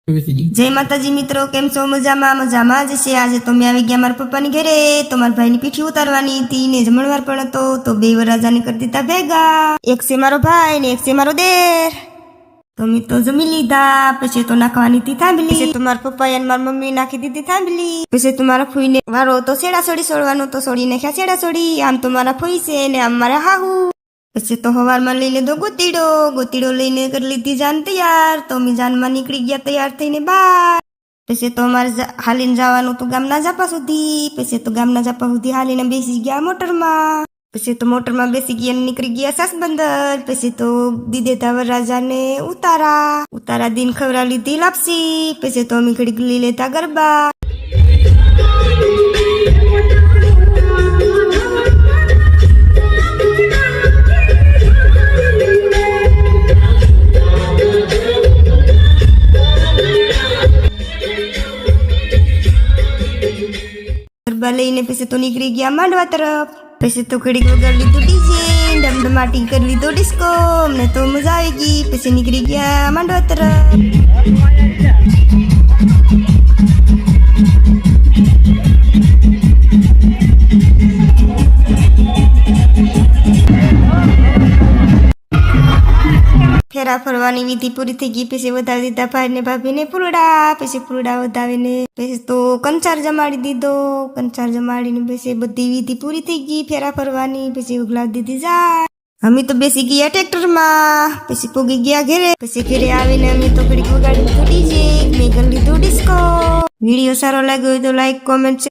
जय माताजी मित्रों, केम छो? मजामां ज छे। आज तो मैं આવી ગયા મારા પપ્પાની ઘરે, તો મારા ભાઈની પીઠી ઉતારવાની હતી ને જમણવાર પણ હતો, તો બે વરરાજાને કરી દીધા ભેગા. એક છે મારો ભાઈ ને એક છે મારો દેર. તો મેં તો જમી લીધા. પછી તો નાખવાની હતી થાંભલી. પછી તો મારા પપ્પાએ અને મારા મમ્મી નાખી દીધી થાંભલી. પછી તો મારા ફૂઈને વારો તો છેડા છોડી છોડવાનો, તો છોડી નાખ્યા છેડા છોડી. આમ તો મારા ફૂઈ છે ને આમ મારા હાહુ. પછી તો સવારમાં લઈ લીધો ગોતીડો લઈને કરી લીધી જાન તૈયાર. તો અમે જાનમાં નીકળી ગયા તૈયાર થઈને બહાર. પછી તો અમારે હાલીને જવાનું તો ગામના જાપા સુધી. પછી તો ગામના જાપા સુધી હાલીને બેસી ગયા મોટરમાં. પછી તો મોટરમાં બેસી ગયા નીકળી ગયા સાસબંદર. પછી તો દીધે વરરાજાને ઉતારા દીન ખવડાવી લીધી લાપસી. પછી તો અમે ઘડી લઈ લેતા ગરબા. ગરબા લઈને પછી તો નીકળી ગયા માંડવા તરફ. પછી તો ઘડીક વગાડી લીધું ડીજે, ડમડમાટી કરી લીધો ડિસ્કો. અમને તો મજા આવી ગઈ. પછી નીકળી ગયા માંડવા તરફ. ફેરા ફરવાની વિધિ પૂરી થઈ ગઈ. પછી વધાવી દીધા ભાઈ ને ભાભી ને ફૂલડા. પછી ફૂલડા વધાવીને પછી તો કંચાર જમાડી દીધો. કંચાર જમાડીને પછી બધી વિધિ પૂરી થઈ ગઈ ફેરા ફરવાની. પછી ઉગલાવી દીધી જાય. અમે તો બેસી ગયા ટ્રેક્ટરમાં. પછી પોગી ગયા ઘરે. પછી ઘરે આવીને અમે તો ઘડીક વગાડી દીધું ડીજે, મેં કરી લીધું ડિસ્કો. વિડીયો સારો લાગ્યો હોય તો લાઈક, કોમેન્ટ